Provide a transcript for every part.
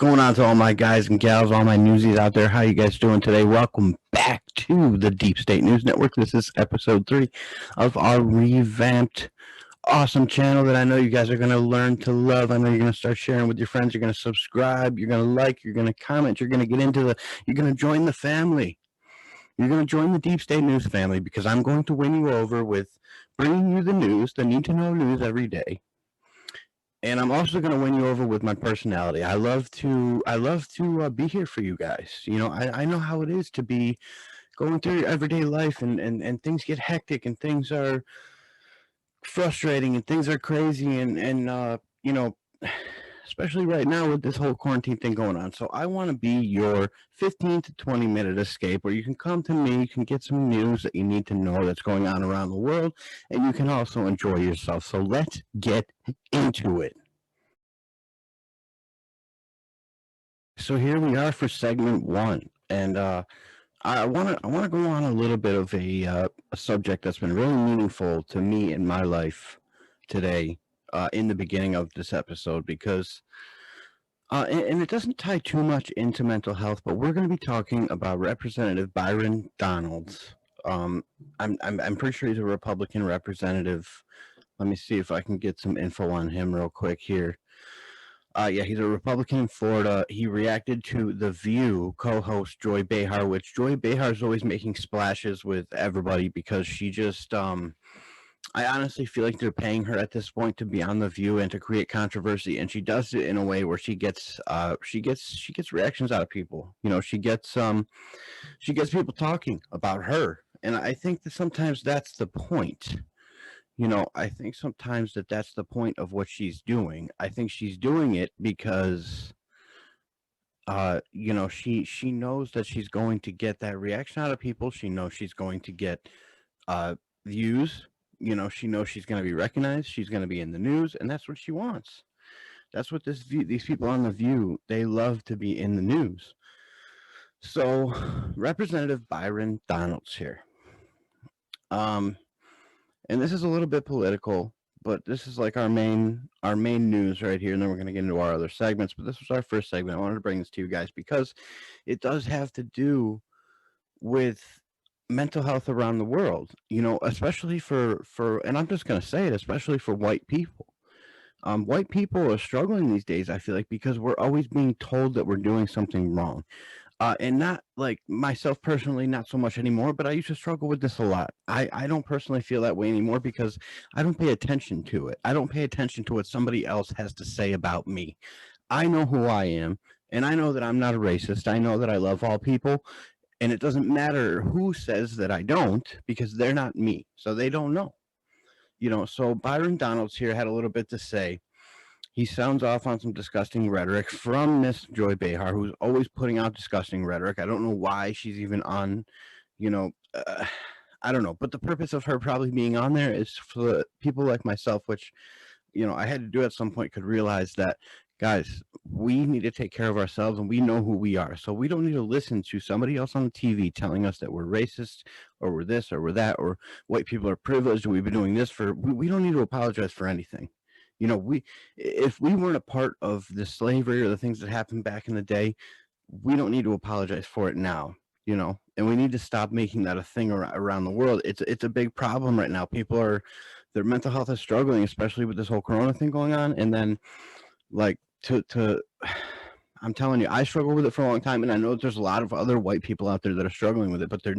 going on to all my guys and gals, all my newsies out there? How you guys doing today? Welcome back to the Deep State News Network. This is episode 3 of our revamped, awesome channel that I know you guys are going to learn to love. I know you're going to start sharing with your friends. You're going to subscribe. You're going to like. You're going to comment. You're going to get into you're going to join the family. You're going to join the Deep State News family because I'm going to win you over with bringing you the news, the need-to-know news every day. And I'm also going to win you over with my personality. I love to be here for you guys. You know, I know how it is to be going through your everyday life and things get hectic and things are frustrating and things are crazy and you know, especially right now with this whole quarantine thing going on. So I want to be your 15 to 20 minute escape where you can come to me, you can get some news that you need to know that's going on around the world, and you can also enjoy yourself. So let's get into it. So here we are for segment 1, and I want to go on a little bit of a subject that's been really meaningful to me in my life today in the beginning of this episode because and it doesn't tie too much into mental health, but we're going to be talking about Representative Byron Donalds. I'm pretty sure he's a Republican representative. Let me see if I can get some info on him real quick here. Yeah, he's a Republican in Florida. He reacted to The View co-host Joy Behar, which Joy Behar is always making splashes with everybody because she just, I honestly feel like they're paying her at this point to be on The View and to create controversy, and she does it in a way where she gets reactions out of people. You know, she gets people talking about her, and I think that sometimes that's the point. You know, I think sometimes that's the point of what she's doing. I think she's doing it because, you know, she knows that she's going to get that reaction out of people. She knows she's going to get views. You know, she knows she's going to be recognized. She's going to be in the news, and that's what she wants. That's what these people on The View, they love to be in the news. So, Representative Byron Donalds here. And this is a little bit political, but this is like our main news right here, and then we're going to get into our other segments. But this was our first segment. I wanted to bring this to you guys because it does have to do with mental health around the world. You know, especially for and I'm just going to say it, especially for white people. White people are struggling these days, I feel like, because we're always being told that we're doing something wrong. And not like myself personally, not so much anymore, but I used to struggle with this a lot. I don't personally feel that way anymore because I don't pay attention to it. I don't pay attention to what somebody else has to say about me. I know who I am, and I know that I'm not a racist. I know that I love all people, and it doesn't matter who says that I don't because they're not me, so they don't know. You know, so Byron Donalds here had a little bit to say. He sounds off on some disgusting rhetoric from Miss Joy Behar, who's always putting out disgusting rhetoric. I don't know why she's even on, you know, I don't know. But the purpose of her probably being on there is for people like myself, which, you know, I had to do at some point, could realize that, guys, we need to take care of ourselves and we know who we are. So we don't need to listen to somebody else on the TV telling us that we're racist or we're this or we're that or white people are privileged and we've been doing this for, we don't need to apologize for anything. You know, if we weren't a part of the slavery or the things that happened back in the day, we don't need to apologize for it now, you know, and we need to stop making that a thing around the world. It's a big problem right now. People their mental health is struggling, especially with this whole Corona thing going on. And then like I'm telling you, I struggled with it for a long time. And I know that there's a lot of other white people out there that are struggling with it, but they're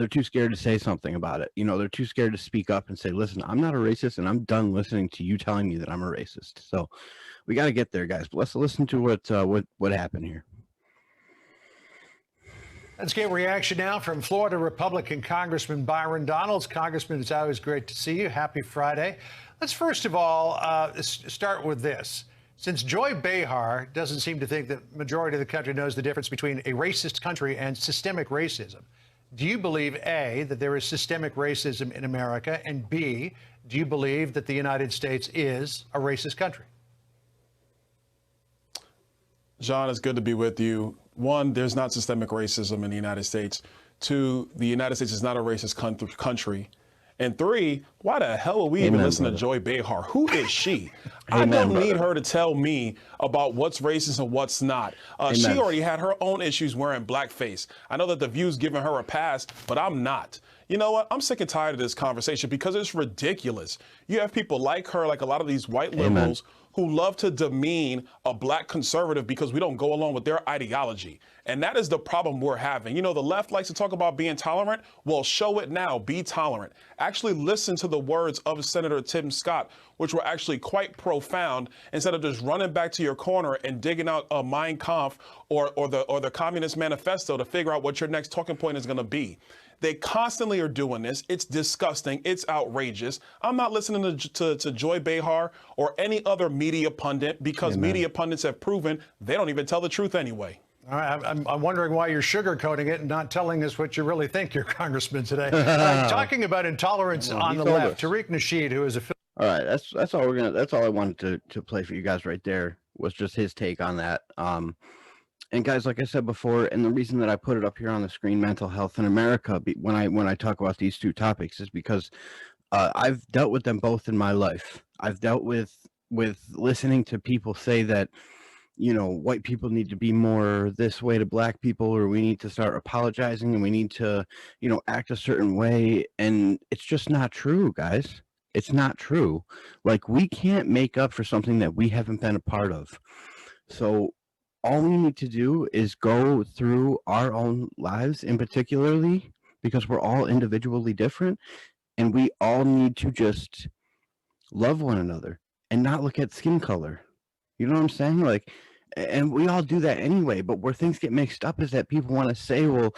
too scared to say something about it. You know, they're too scared to speak up and say, listen, I'm not a racist and I'm done listening to you telling me that I'm a racist. So we got to get there, guys. But let's listen to what happened here. Let's get reaction now from Florida Republican Congressman Byron Donalds. Congressman, it's always great to see you. Happy Friday. Let's first of all start with this. Since Joy Behar doesn't seem to think that majority of the country knows the difference between a racist country and systemic racism, do you believe, A, that there is systemic racism in America, and B, do you believe that the United States is a racist country? John, it's good to be with you. One, there's not systemic racism in the United States. Two, the United States is not a racist country. And 3, why the hell are we even listening to Joy Behar? Who is she? I don't need her to tell me about what's racist and what's not. She already had her own issues wearing blackface. I know that The View's giving her a pass, but I'm not. You know what? I'm sick and tired of this conversation because it's ridiculous. You have people like her, like a lot of these white liberals, who love to demean a black conservative because we don't go along with their ideology. And that is the problem we're having. You know, the left likes to talk about being tolerant. Well, show it now. Be tolerant. Actually listen to the words of Senator Tim Scott, which were actually quite profound, instead of just running back to your corner and digging out a Mein Kampf or the Communist Manifesto to figure out what your next talking point is going to be. They constantly are doing this. It's disgusting. It's outrageous. I'm not listening to Joy Behar or any other media pundit because media pundits have proven they don't even tell the truth anyway. All right, I'm wondering why you're sugarcoating it and not telling us what you really think, your congressman today. Talking about intolerance on the left, Tariq Nasheed, who is a... All right, that's all we're gonna. That's all I wanted to play for you guys right there was just his take on that. And guys, like I said before, and the reason that I put it up here on the screen, mental health in America, when I talk about these two topics, is because I've dealt with them both in my life. I've dealt with listening to people say that, you know, white people need to be more this way to black people, or we need to start apologizing and we need to, you know, act a certain way. And it's just not true, guys. It's not true. Like, we can't make up for something that we haven't been a part of. So all we need to do is go through our own lives, in particularly because we're all individually different, and we all need to just love one another and not look at skin color. You know what I'm saying? Like, and we all do that anyway, but where things get mixed up is that people want to say, well,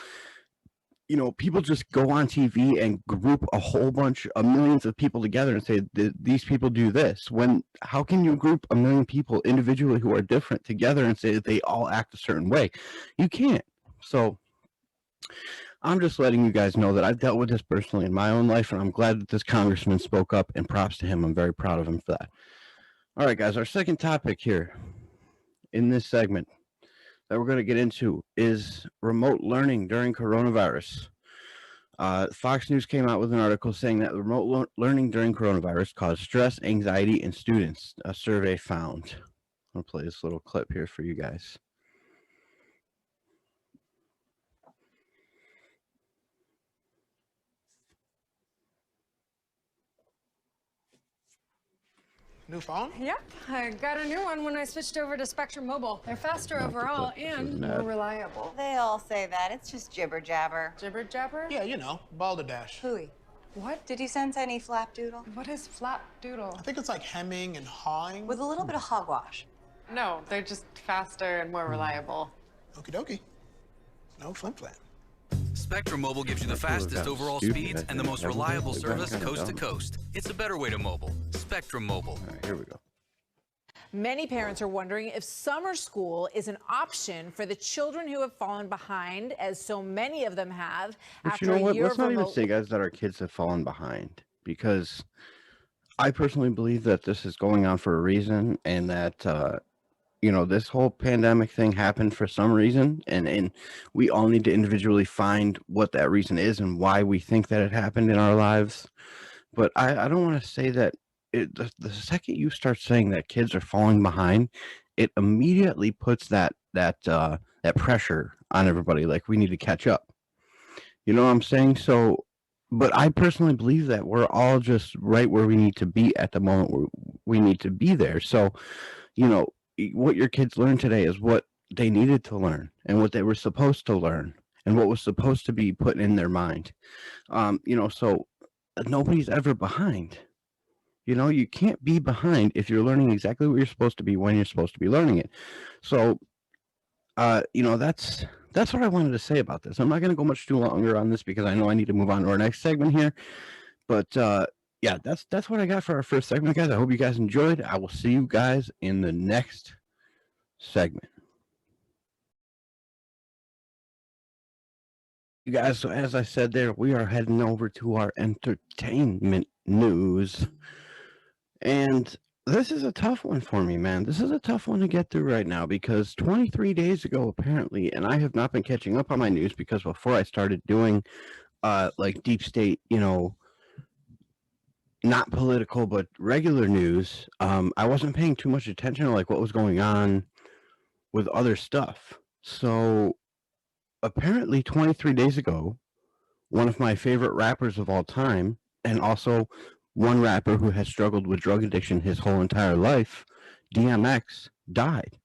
you know, people just go on TV and group a whole bunch of millions of people together and say these people do this. When, how can you group a million people individually who are different together and say that they all act a certain way? You can't. So I'm just letting you guys know that I've dealt with this personally in my own life, and I'm glad that this congressman spoke up, and props to him. I'm very proud of him for that. All right, guys, our second topic here in this segment that we're going to get into is remote learning during coronavirus. Fox News came out with an article saying that remote learning during coronavirus caused stress, anxiety in students, a survey found. I'm going to play this little clip here for you guys. New phone? Yep, I got a new one when I switched over to Spectrum Mobile. They're faster overall and more reliable. They all say that. It's just jibber jabber. Jibber jabber? Yeah, you know, balderdash. Hooey. What? Did you sense any flapdoodle? What is flapdoodle? I think it's like hemming and hawing. With a little bit of hogwash. No, they're just faster and more reliable. Okie dokie. No flim flam. Spectrum Mobile gives you the fastest overall speeds and the most reliable service coast to coast. It's a better way to mobile. Spectrum Mobile. All right, here we go. Many parents are wondering if summer school is an option for the children who have fallen behind, as so many of them have. But after you know what? a year Let's of not remote... even say, guys, that our kids have fallen behind, because I personally believe that this is going on for a reason, and that you know, this whole pandemic thing happened for some reason, and we all need to individually find what that reason is and why we think that it happened in our lives. But I don't want to say that the second you start saying that kids are falling behind, it immediately puts that pressure on everybody, like we need to catch up. You know what I'm saying? So, but I personally believe that we're all just right where we need to be at the moment where we need to be there. So, you know, what your kids learned today is what they needed to learn and what they were supposed to learn and what was supposed to be put in their mind. You know, so nobody's ever behind. You know, you can't be behind if you're learning exactly what you're supposed to be when you're supposed to be learning it. So, you know, that's what I wanted to say about this. I'm not going to go much too longer on this because I know I need to move on to our next segment here. But yeah, that's what I got for our first segment, guys. I hope you guys enjoyed. I will see you guys in the next segment. You guys, so as I said there, we are heading over to our entertainment news. And this is a tough one for me, man. This is a tough one to get through right now because 23 days ago, apparently, and I have not been catching up on my news because before I started doing like deep state, you know, not political, but regular news, I wasn't paying too much attention to like what was going on with other stuff. So apparently 23 days ago, one of my favorite rappers of all time, and also one rapper who has struggled with drug addiction his whole entire life, DMX, died.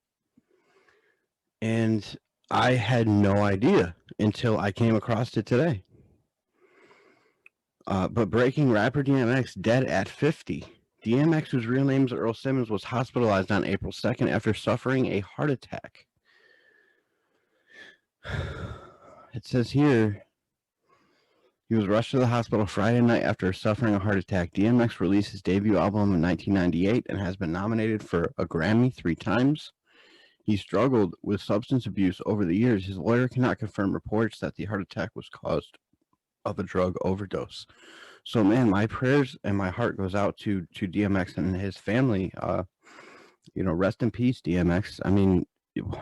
And I had no idea until I came across it today. But breaking, rapper DMX dead at 50. DMX, whose real name is Earl Simmons, was hospitalized on April 2nd after suffering a heart attack. It says here, he was rushed to the hospital Friday night after suffering a heart attack. DMX released his debut album in 1998 and has been nominated for a Grammy 3 times. He struggled with substance abuse over the years. His lawyer cannot confirm reports that the heart attack was caused of a drug overdose. So, man, my prayers and my heart goes out to DMX and his family. Rest in peace, DMX. I mean,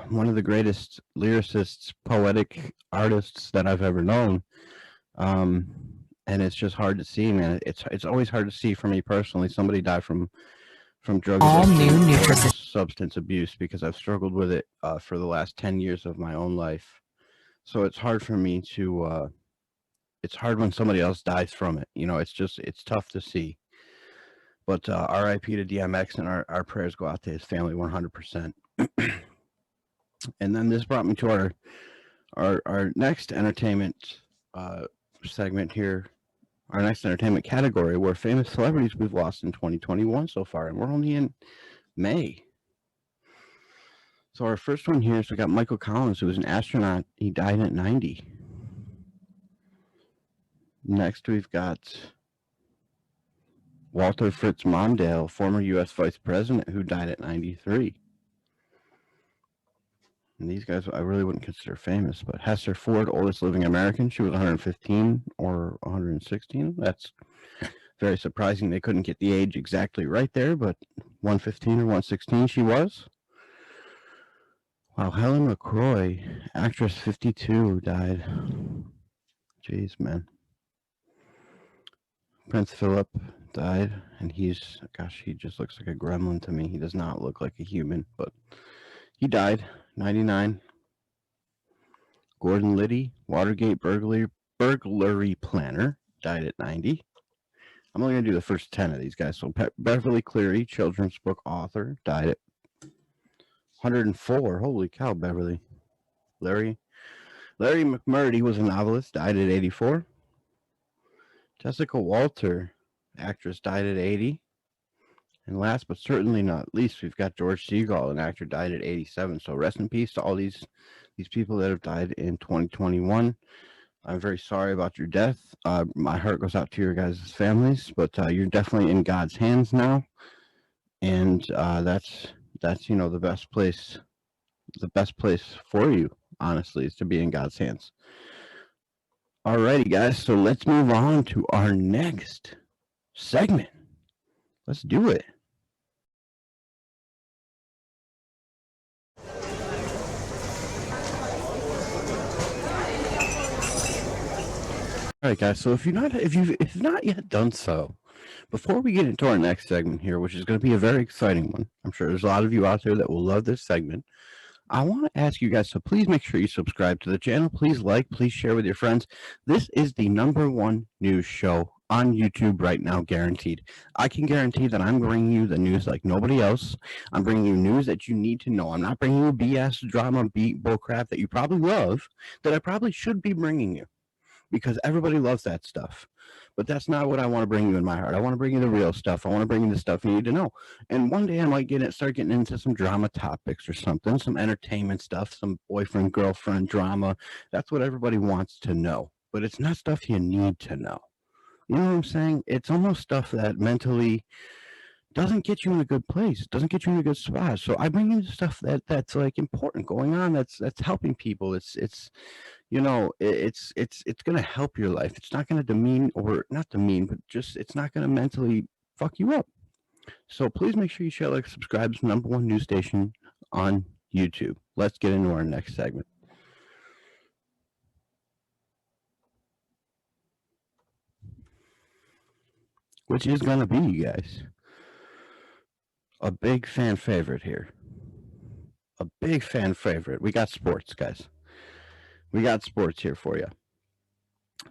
one of the greatest lyricists, poetic artists that I've ever known. And it's just hard to see, man. It's always hard to see for me personally. Somebody die from drug addiction, substance abuse, because I've struggled with it for the last 10 years of my own life. So it's hard for me to. It's hard when somebody else dies from it. It's tough to see. But R.I.P. to DMX, and our prayers go out to his family 100%. And then this brought me to our next entertainment segment here, our next entertainment category, where famous celebrities we've lost in 2021 so far, and we're only in May. So our first one here is we got Michael Collins, who was an astronaut. He died at 90. Next, we've got Walter Fritz Mondale, former U.S. Vice President, who died at 93. And these guys I really wouldn't consider famous, but Hester Ford, oldest living American, she was 115 or 116. That's very surprising. They couldn't get the age exactly right there, but 115 or 116 she was. Wow, Helen McCroy, actress, 52, died. Jeez, man. Prince Philip died, and he just looks like a gremlin to me. He does not look like a human, but he died, 99. Gordon Liddy, Watergate burglary planner, died at 90. I'm only going to do the first 10 of these guys. So Beverly Cleary, children's book author, died at 104. Holy cow, Beverly. Larry McMurdy was a novelist, died at 84. Jessica Walter, actress, died at 80. And last but certainly not least, we've got George Segal, an actor, died at 87. So rest in peace to all these people that have died in 2021. I'm very sorry about your death. My heart goes out to your guys' families, but you're definitely in God's hands now. And that's the best place. The best place for you, honestly, is to be in God's hands. Alrighty, guys. So let's move on to our next segment. Let's do it. All right, guys. So if you've not yet done so, before we get into our next segment here, which is going to be a very exciting one, I'm sure there's a lot of you out there that will love this segment. I want to ask you guys to please make sure you subscribe to the channel. Please like, please share with your friends. This is the #1 news show on YouTube right now, guaranteed. I can guarantee that I'm bringing you the news like nobody else. I'm bringing you news that you need to know. I'm not bringing you BS, drama, beat, bullcrap that you probably love, that I probably should be bringing you, because everybody loves that stuff. But that's not what I want to bring you in my heart. I want to bring you the real stuff. I want to bring you the stuff you need to know. And one day I might start getting into some drama topics or something, some entertainment stuff, some boyfriend, girlfriend drama. That's what everybody wants to know. But it's not stuff you need to know. You know what I'm saying? It's almost stuff that mentally doesn't get you in a good place, doesn't get you in a good spot. So I bring you stuff that's like important going on, that's helping people. It's going to help your life. It's not going to demean, or not demean, but just it's not going to mentally fuck you up. So please make sure you share, like, subscribe to the #1 news station on YouTube. Let's get into our next segment. which is going to be, you guys, a big fan favorite here. A big fan favorite. We got sports, guys. We got sports here for you.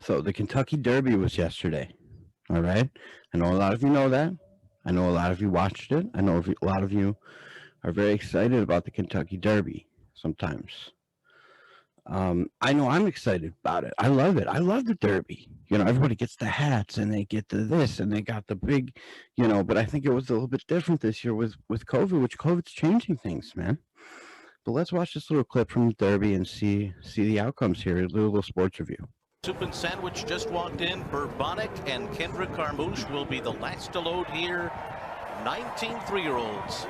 So the Kentucky Derby was yesterday. All right. I know a lot of you know that. I know a lot of you watched it. I know a lot of you are very excited about the Kentucky Derby sometimes. I know I'm excited about it. I love it. I love the Derby. You know, everybody gets the hats and they get the this and they got the big, you know, but I think it was a little bit different this year with COVID, which COVID's changing things, man. But let's watch this little clip from the Derby and see the outcomes here. A little sports review. Soup and Sandwich just walked in. Bourbonic and Kendra Carmouche will be the last to load here. 19 3-year-olds.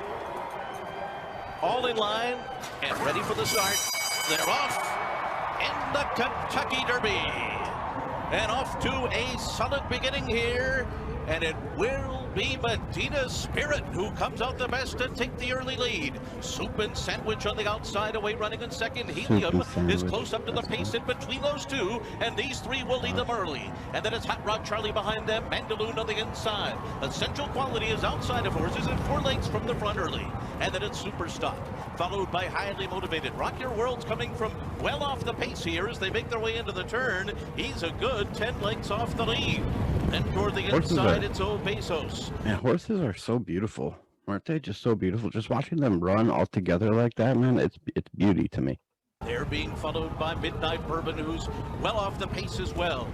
All in line and ready for the start. They're off in the Kentucky Derby. And off to a solid beginning here. And it will be Medina Spirit who comes out the best to take the early lead. Soup and Sandwich on the outside, away running in second. Helium is close up to the pace in between those two, and these three will lead them early. And then it's Hot Rod Charlie behind them, Mandaloon on the inside. Essential Quality is outside of horses and 4 lengths from the front early. And then it's Superstock, followed by Highly Motivated. Rock Your World's coming from well off the pace here as they make their way into the turn. He's a good 10 lengths off the lead. Then toward the inside, it's Old Pesos. Man, horses are so beautiful, aren't they? Just so beautiful. Just watching them run all together like that, man, it's beauty to me. They're being followed by Midnight Bourbon, who's well off the pace as well.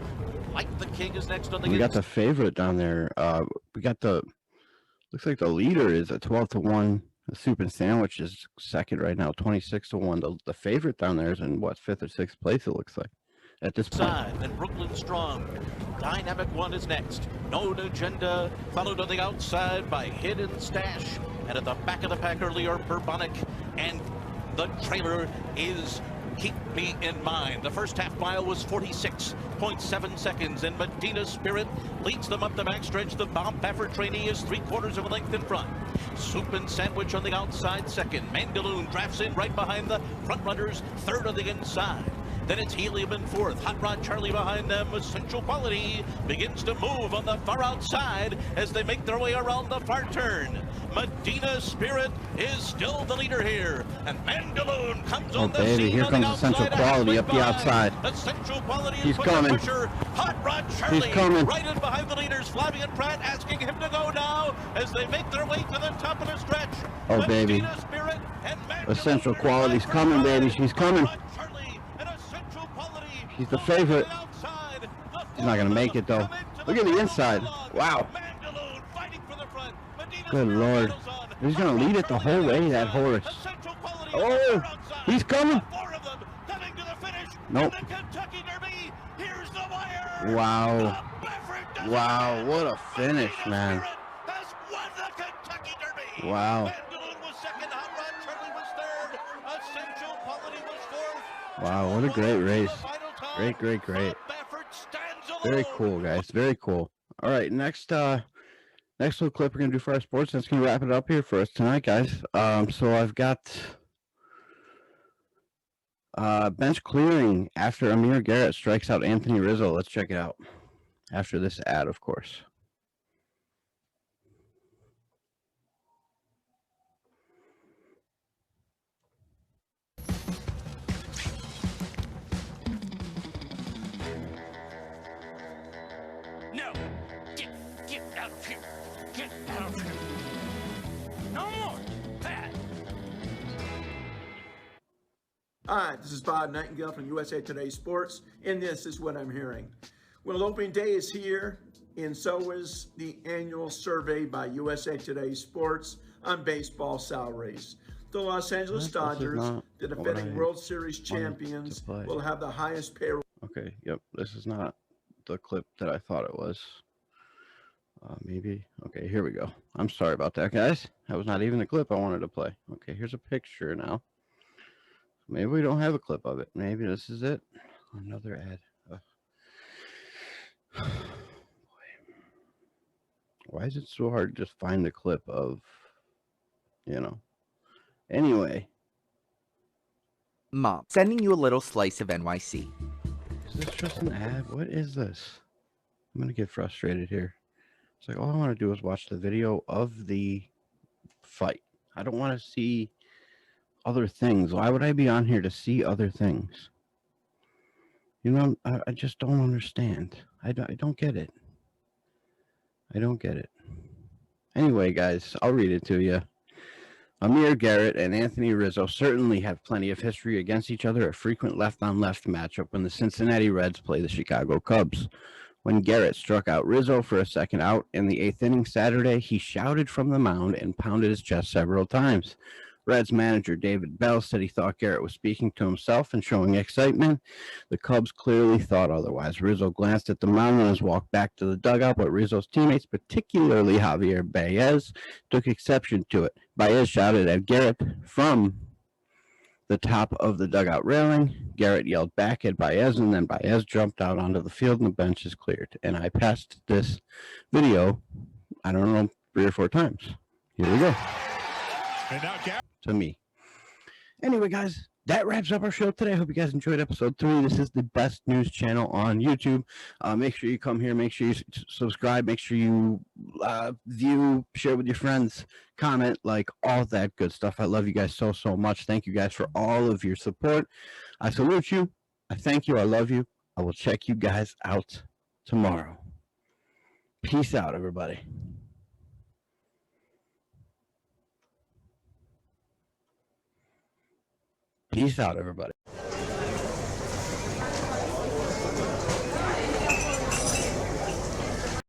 Like the King is next on the. We got the favorite down there. We got the. Looks like the leader is a 12-1. The Soup and Sandwich is second right now, 26-1. The favorite down there is in what, 5th or 6th place? It looks like. At this point. Then Brooklyn Strong. Dynamic One is next. Known Agenda, followed on the outside by Hidden Stash. And at the back of the pack earlier, Bourbonic. And the trailer is Keep Me in Mind. The first half mile was 46.7 seconds, and Medina Spirit leads them up the backstretch. The Bob Baffert trainee is 3/4 of a length in front. Soup and Sandwich on the outside second. Mandaloon drafts in right behind the front runners, third on the inside. Then it's Helium in fourth. Hot Rod Charlie behind them. Essential Quality begins to move on the far outside as they make their way around the far turn. Medina Spirit is still the leader here. And Mandaloon comes on the scene. Here comes Essential Quality up the outside. Essential Quality He's coming. Hot Rod Charlie He's coming. right in behind the leaders. Flavie and Pratt asking him to go now as they make their way to the top of the stretch. Oh, baby. Spirit and Essential Quality's coming, baby. She's coming. He's the favorite. He's not going to make it, though. Look at the inside. Wow. Good Lord. He's going to lead it the whole way, that horse. Oh, he's coming. Nope. Wow. Wow, what a finish, man. Wow. Wow, what a great race. Great. Very cool, guys. Very cool. All right, next little clip we're going to do for our sports. That's going to wrap it up here for us tonight, guys. So I've got bench clearing after Amir Garrett strikes out Anthony Rizzo. Let's check it out. After this ad, of course. No! Get out of here! Get out of here! No more! Bad! Hi, this is Bob Nightingale from USA Today Sports, and this is what I'm hearing. Well, opening day is here, and so is the annual survey by USA Today Sports on baseball salaries. The Los Angeles Dodgers, the defending World Series champions, will have the highest payroll. Okay, yep, this is not the clip that I thought it was. Maybe. Okay, here we go. I'm sorry about that, guys. That was not even the clip I wanted to play. Okay, here's a picture now. Maybe we don't have a clip of it. Maybe this is it. Another ad. Boy. Why is it so hard to just find the clip of, Anyway. Mom, sending you a little slice of NYC. Is this just an ad? What is this? I'm going to get frustrated here. It's like, all I want to do is watch the video of the fight. I don't want to see other things. Why would I be on here to see other things? You know, I just don't understand. I don't get it. I don't get it. Anyway, guys, I'll read it to you. Amir Garrett and Anthony Rizzo certainly have plenty of history against each other, a frequent left-on-left matchup when the Cincinnati Reds play the Chicago Cubs. When Garrett struck out Rizzo for a second out in the 8th inning Saturday, he shouted from the mound and pounded his chest several times. Reds manager David Bell said he thought Garrett was speaking to himself and showing excitement. The Cubs clearly thought otherwise. Rizzo glanced at the mound on his walk back to the dugout, but Rizzo's teammates, particularly Javier Baez, took exception to it. Baez shouted at Garrett from the top of the dugout railing. Garrett yelled back at Baez, and then Baez jumped out onto the field and the bench is cleared. And I passed this video, I don't know, 3 or 4 times. Here we go. And now To me. Anyway, guys, that wraps up our show today. I hope you guys enjoyed episode 3. This is the best news channel on YouTube. Make sure you come here. Make sure you subscribe. Make sure you view, share with your friends, comment, like all that good stuff. I love you guys so, so much. Thank you guys for all of your support. I salute you. I thank you. I love you. I will check you guys out tomorrow. Peace out, everybody. Peace out, everybody.